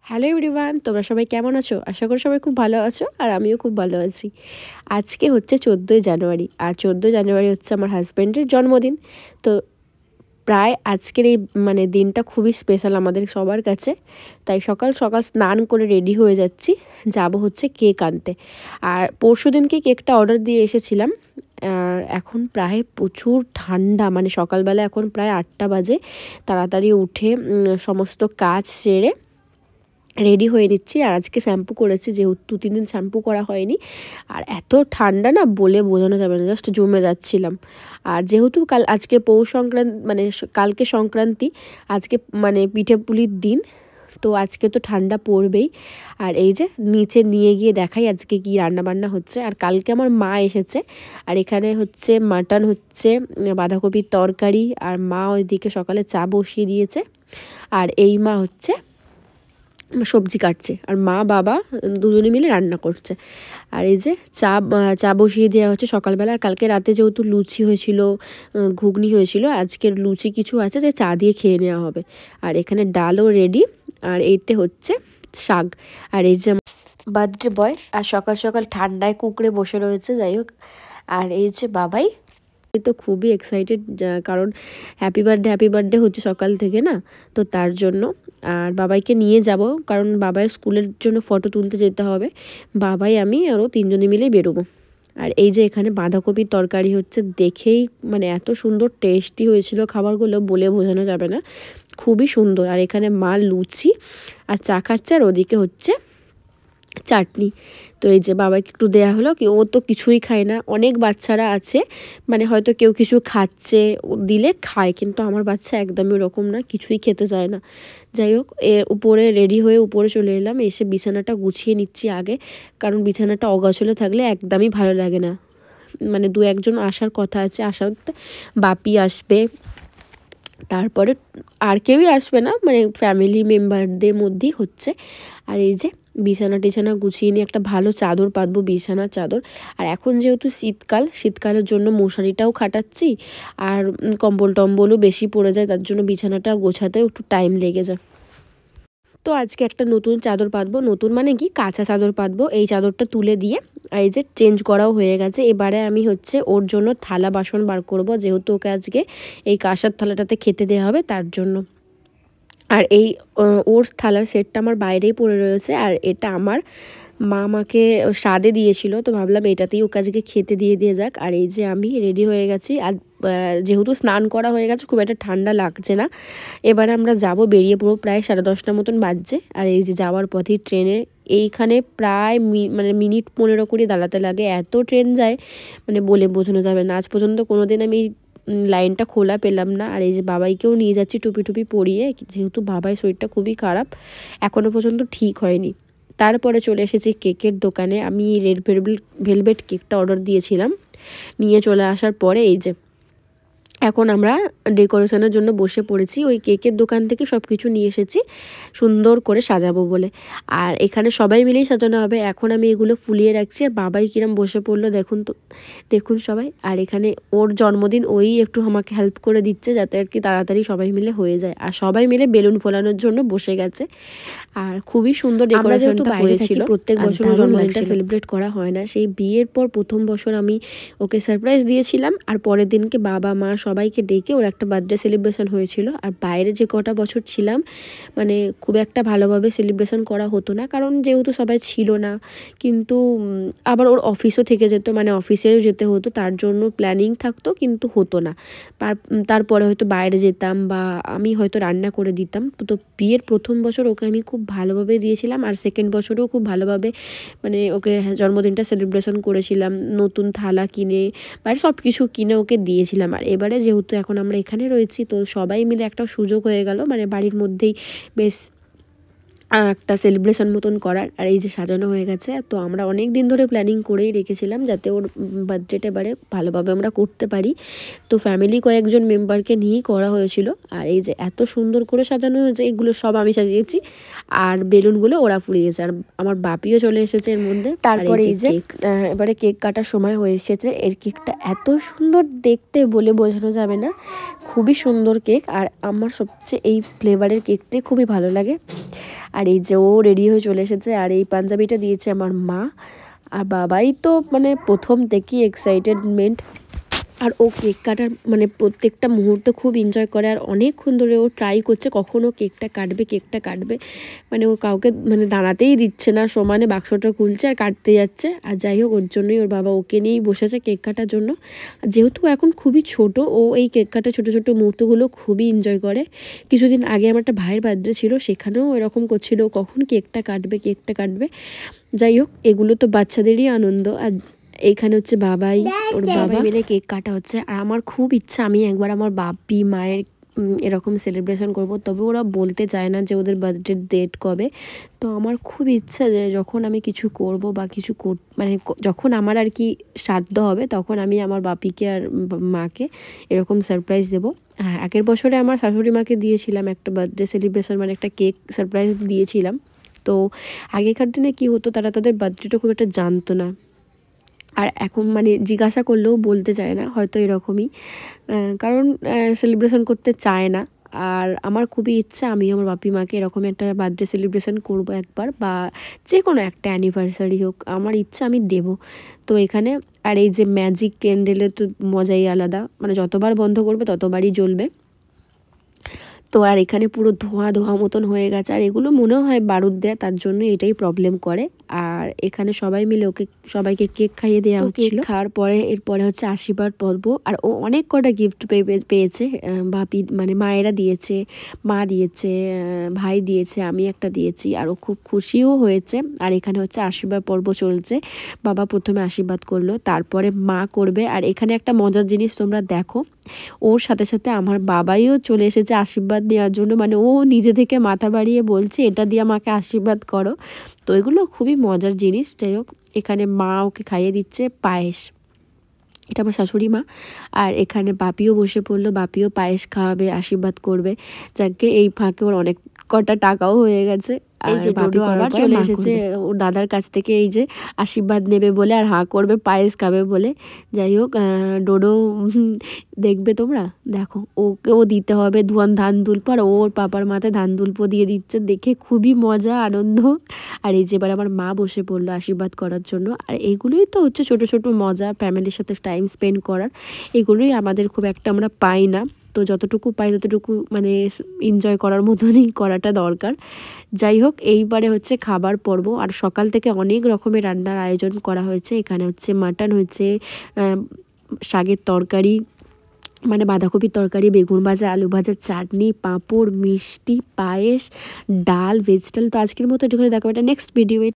Hello everyone, তোমরা সবাই কেমন আছো? আশা করি সবাই খুব ভালো আছো আর আমিও খুব ভালো আছি। আজকে হচ্ছে 14ই জানুয়ারি আর 14ই জানুয়ারি হচ্ছে আমার হাজব্যান্ডের জন্মদিন। তো প্রায় আজকের এই দিনটা খুবই স্পেশাল আমাদের সবার কাছে। তাই সকাল সকাল স্নান করে রেডি হয়ে যাচ্ছি, যাব হচ্ছে কেক আনতে। আর পরশুদিনকে কেকটা অর্ডার দিয়ে এসেছিলাম। আর এখন প্রায় প্রচুর ঠান্ডা, সকালবেলা এখন প্রায় 8টা বাজে। তাড়াতাড়ি উঠে সমস্ত কাজ সেরে রেডি হয়ে নিচ্ছি। আর আজকে শ্যাম্পু করেছি, যেহেতু 2-3 দিন শ্যাম্পু করা হয়নি। আর এত ঠান্ডা না বলে বোঝানো যাবে না, জাস্ট জমে যাচ্ছিলাম। আর যেহেতু আজকে পৌষ সংক্রান্তি, কালকে সংক্রান্তি, আজকে পিঠে পুলির দিন, তো আজকে তো ঠান্ডা পড়বেই। আর এই যে নিচে নিয়ে গিয়ে দেখাই আজকে কি রান্না বান্না হচ্ছে। আর কালকে আমার মা এসেছে, আর এখানে হচ্ছে মাটন হচ্ছে, বাঁধাকপির তরকারি, আর মা ওইদিকে সকালে চা বসিয়ে দিয়েছে। আর এই মা হচ্ছে সবজি কাটছে, আর মা বাবা দুজনে মিলে রান্না করছে। আর এই যে চা বসিয়ে দেওয়া হচ্ছে সকালবেলা। আর কালকে রাতে যেহেতু লুচি হয়েছিল, ঘুগনি হয়েছিল, আজকের লুচি কিছু আছে যে চা দিয়ে খেয়ে নেওয়া হবে। আর এখানে ডালও রেডি, আর এইতে হচ্ছে শাক। আর এই যে বার্থডে বয় আর সকাল সকাল ঠান্ডায় কুকড়ে বসে রয়েছে, যাই হোক। আর এই হচ্ছে বাবাই, তো খুবই এক্সাইটেড, কারণ হ্যাপি বার্থডে হচ্ছে সকাল থেকে না, তো তার জন্য। আর বাবাইকে নিয়ে যাব, কারণ বাবাই স্কুলের জন্য ফটো তুলতে যেতে হবে। বাবাই, আমি আরও 3জনে মিলেই বেরোবো। আর এই যে এখানে বাঁধাকপির তরকারি হচ্ছে, দেখেই এত সুন্দর টেস্টি হয়েছিল খাবারগুলো, বলে বোঝানো যাবে না, খুবই সুন্দর। আর এখানে মা লুচি আর চা খাচ্ছে, আর ওদিকে হচ্ছে চাটনি। তো এই যে বাবাকে একটু দেয়া হলো, কি ও তো কিছুই খায় না। অনেক বাচ্চারা আছে, হয়তো কেউ কিছু খাচ্ছে, দিলে খায়, কিন্তু আমার বাচ্চা একদমই ওরকম না, কিছুই খেতে চায় না। যাই হোক, উপরে রেডি হয়ে উপরে চলে এলাম, এসে বিছানাটা গুছিয়ে নিচ্ছি আগে, কারণ বিছানাটা অগোছালো থাকলে একদমই ভালো লাগে না। 2-1জন আসার কথা আছে, আসার বাপি আসবে, তারপরে আর কেউই আসবে না, ফ্যামিলি মেম্বারদের মধ্যেই হচ্ছে। আর এই যে বিছানা গুছিয়ে নিয়ে একটা ভালো চাদর পাতবো, বিছানার চাদর। আর এখন যেহেতু শীতকালের জন্য মশারিটাও খাটাচ্ছি, আর কম্বল টম্বলও বেশি পড়ে যায়, তার জন্য বিছানাটা গোছাতেও একটু টাইম লেগে যায়। তো আজকে একটা নতুন চাদর পাতবো, নতুন কি কাঁচা চাদর পাতবো। এই চাদরটা তুলে দিয়ে এই যে চেঞ্জ করাও হয়ে গেছে। এবারে আমি হচ্ছে ওর জন্য থালা বাসন বার করব, যেহেতু ওকে আজকে এই কাঁসার থালাটাতে খেতে দেওয়া হবে, তার জন্য। আর এই ওর থালার সেটটা আমার বাইরেই পড়ে রয়েছে, আর এটা আমার মা আমাকে স্বাদে দিয়েছিল, তো ভাবলাম এটাতেই ওকে আজকে খেতে দিয়ে যাক। আর এই যে আমি রেডি হয়ে গেছি, আর যেহেতু স্নান করা হয়ে গেছে, খুব একটা ঠান্ডা লাগছে না। এবারে আমরা যাব, বেরিয়ে পড়বো, প্রায় 10:30টার মতন বাজছে। আর এই যে যাওয়ার পথেই ট্রেনে, এইখানে প্রায় মিনিট 15 করে দাঁড়াতে লাগে, এত ট্রেন যায়, বলে বোঝানো যাবে না। আজ পর্যন্ত কোনো দিন আমি লাইনটা খোলা পেলাম না। আর এই যে বাবাইকেও নিয়ে যাচ্ছি টুপি পরিয়ে, যেহেতু বাবাই শরীরটা খুবই খারাপ, এখনও পর্যন্ত ঠিক হয়নি। তারপরে চলে এসেছি কেকের দোকানে। আমি রেড ভেলভেট কেকটা অর্ডার দিয়েছিলাম, নিয়ে চলে আসার পরে এই যে এখন আমরা ডেকোরেশনের জন্য বসে পড়েছি। ওই কেকের দোকান থেকে সব কিছু নিয়ে এসেছি সুন্দর করে সাজাবো বলে। আর এখানে সবাই মিলেই সাজানো হবে। এখন আমি এগুলো ফুলিয়ে রাখছি, আর বাবাই কিরম বসে পড়লো দেখুন তো, দেখুন সবাই। আর এখানে ওর জন্মদিন, ওই একটু আমাকে হেল্প করে দিচ্ছে, যাতে আর কি তাড়াতাড়ি সবাই মিলে হয়ে যায়। আর সবাই মিলে বেলুন ফোলানোর জন্য বসে গেছে। আর খুবই সুন্দর ডেকোরেশনটা হয়েছিল। প্রত্যেক বছর জন্মদিনটা সেলিব্রেট করা হয় না, সেই বিয়ের পর প্রথম বছর আমি ওকে সারপ্রাইজ দিয়েছিলাম। আর পরের দিনকে বাবা মা সবাইকে ডেকে ওর একটা বার্থডে সেলিব্রেশন হয়েছিল। আর বাইরে যে কটা বছর ছিলাম, খুব একটা ভালোভাবে সেলিব্রেশন করা হতো না, কারণ যেহেতু সবাই ছিল না। কিন্তু আবার ওর অফিসও থেকে যেত, অফিসেও যেতে হতো, তার জন্য প্ল্যানিং থাকতো, কিন্তু হতো না। তারপরে হয়তো বাইরে যেতাম, বা আমি হয়তো রান্না করে দিতাম। তো বিয়ের প্রথম বছর ওকে আমি খুব ভালোভাবে দিয়েছিলাম, আর সেকেন্ড বছরেও খুব ভালোভাবে ওকে জন্মদিনটা সেলিব্রেশন করেছিলাম। নতুন থালা কিনে, বাইরে সব কিছু কিনে ওকে দিয়েছিলাম। আর এবারে যেহেতু এখন আমরা এখানে রয়েছি, তো সবাই মিলে একটা সুযোগ হয়ে গেল, বাড়ির মধ্যেই বেশ একটা সেলিব্রেশন মতন করার। আর এই যে সাজানো হয়ে গেছে। তো আমরা অনেক দিন ধরে প্ল্যানিং করেই রেখেছিলাম, যাতে ওর বার্থডেটা এবারে ভালোভাবে আমরা করতে পারি। তো ফ্যামিলি কয়েকজন মেম্বারকে নিয়েই করা হয়েছিল। আর এই যে এত সুন্দর করে সাজানো হয়েছে, এগুলো সব আমি সাজিয়েছি, আর বেলুনগুলো ওরা পুড়িয়েছে। আর আমার বাপিও চলে এসেছে এর মধ্যে। তারপরে এই যে এবারে কেক কাটার সময় হয়ে এসেছে। এর কেকটা এত সুন্দর দেখতে, বলে বোঝানো যাবে না, খুবই সুন্দর কেক। আর আমার সবচেয়ে এই ফ্লেভারের কেকটাই খুবই ভালো লাগে। আর আর এই যে ও রেডি হয়ে চলে এসেছে, আর এই পাঞ্জাবিটা দিয়েছে আমার মা। আর বাবাই তো মানে প্রথম থেকেই এক্সাইটেডমেন্ট, আর ও কেক কাটার মানে প্রত্যেকটা মুহূর্ত খুব এনজয় করে। আর অনেকক্ষণ ধরে ও ট্রাই করছে কখনও কেকটা কাটবে, মানে ও কাউকে মানে দাঁড়াতেই দিচ্ছে না, সমানে বাক্সটা খুলছে আর কাটতে যাচ্ছে। আর যাই হোক, ওর জন্যই ওর বাবা ওকে নিয়েই বসেছে কেক কাটার জন্য। আর যেহেতু এখন খুবই ছোট, ও এই কেক কাটার ছোটো ছোটো মুহূর্তগুলো খুবই এনজয় করে। কিছুদিন আগে আমার একটা ভাইয়ের বার্থডে ছিল, সেখানেও এরকম করছিল কখন কেকটা কাটবে। যাই হোক, এগুলো তো বাচ্চাদেরই আনন্দ। আর এইখানে হচ্ছে বাবাই ওর বাবা মিলে কেক কাটা হচ্ছে। আর আমার খুব ইচ্ছা আমি একবার আমার বাপি মায়ের এরকম সেলিব্রেশন করব, তবে ওরা বলতে চায় না যে ওদের বার্থডে ডেট কবে। তো আমার খুব ইচ্ছা যে যখন আমি কিছু করব বা কিছু মানে যখন আমার আর কি সাধ্য হবে, তখন আমি আমার বাপিকে আর মাকে এরকম সারপ্রাইজ দেবো। হ্যাঁ, আগের বছরে আমার শাশুড়ি মাকে দিয়েছিলাম একটা বার্থডে সেলিব্রেশন, মানে একটা কেক সারপ্রাইজ দিয়েছিলাম। তো আগেকার দিনে কি হতো, তারা তাদের বার্থডেটা খুব একটা জানতো না। আর এখন মানে জিজ্ঞাসা করলেও বলতে চায় না, হয়তো এরকমই, কারণ সেলিব্রেশন করতে চায় না। আর আমার খুবই ইচ্ছা আমি আমার বাপি মাকে এরকম একটা বার্থডে সেলিব্রেশন করব একবার, বা যে কোনো একটা অ্যানিভার্সারি হোক, আমার ইচ্ছা আমি দেব। তো এখানে আর এই যে ম্যাজিক ক্যান্ডেলের তো মজাই আলাদা, মানে যতবার বন্ধ করবে ততবারই জ্বলবে। তো আর এখানে পুরো ধোঁয়া ধোঁয়া মতন হয়ে গেছে, আর এগুলো মনেও হয় বারুদ দেয়, তার জন্য এটাই প্রবলেম করে। আর এখানে সবাই মিলে ওকে সবাইকে কেক খাইয়ে দেওয়া হচ্ছিল। খাওয়ার পরে এরপরে হচ্ছে আশীর্বাদ পর্ব। আর ও অনেক কটা গিফট পেয়েছে, ভাবি মানে মায়েরা দিয়েছে, মা দিয়েছে, ভাই দিয়েছে, আমি একটা দিয়েছি, আর ও খুব খুশিও হয়েছে। আর এখানে হচ্ছে আশীর্বাদ পর্ব চলছে। বাবা প্রথমে আশীর্বাদ করলো, তারপরে মা করবে। আর এখানে একটা মজার জিনিস তোমরা দেখো, ওর সাথে সাথে আমার বাবাইও চলে এসেছে আশীর্বাদ নেওয়ার জন্য, মানে ও নিজে থেকে মাথা বাড়িয়ে বলছে এটা দিয়ে আমাকে আশীর্বাদ করো। তো এগুলো খুবই মজার জিনিস। যাই হোক, এখানে মা ওকে খাইয়ে দিচ্ছে পায়েস, এটা আমার শাশুড়ি মা। আর এখানে বাপিও বসে পড়লো, বাপিও পায়েস খাওয়াবে, আশীর্বাদ করবে। যাকে এই ফাঁকে ওর অনেক কটা টাকাও হয়ে গেছে। এই যে ডোডো আবার চলে এসেছে ওর দাদার কাছ থেকে, এই যে আশীর্বাদ নেবে বলে আর হাঁ করবে পায়েস খাবে বলে। যাই হোক, ডোডো দেখবে তোমরা, দেখো ওকেও দিতে হবে ধান দুলপো, আর ওর পাপার মাথায় ধান দুলপো দিয়ে দিচ্ছে, দেখে খুবই মজা আনন্দ। আর এই যে এবার আমার মা বসে পড়লো আশীর্বাদ করার জন্য। আর এইগুলোই তো হচ্ছে ছোট ছোট মজা, ফ্যামিলির সাথে টাইম স্পেন্ড করার। এগুলোই আমাদের খুব একটা আমরা পাই না, তো যতটুকু পাই ততটুকু মানে এনজয় করার মতনই করাটা দরকার। যাই হোক, এইবারে হচ্ছে খাবার পর্ব। আর সকাল থেকে অনেক রকমের রান্নার আয়োজন করা হয়েছে। এখানে হচ্ছে মাটন হচ্ছে, শাকের তরকারি মানে বাঁধাকপির তরকারি, বেগুন ভাজা, আলু ভাজা, চাটনি, পাঁপড়, মিষ্টি, পায়েস, ডাল, ভেজ ডাল। তো আজকের মতো এটুখানি, দেখাবো এটা নেক্সট ভিডিও।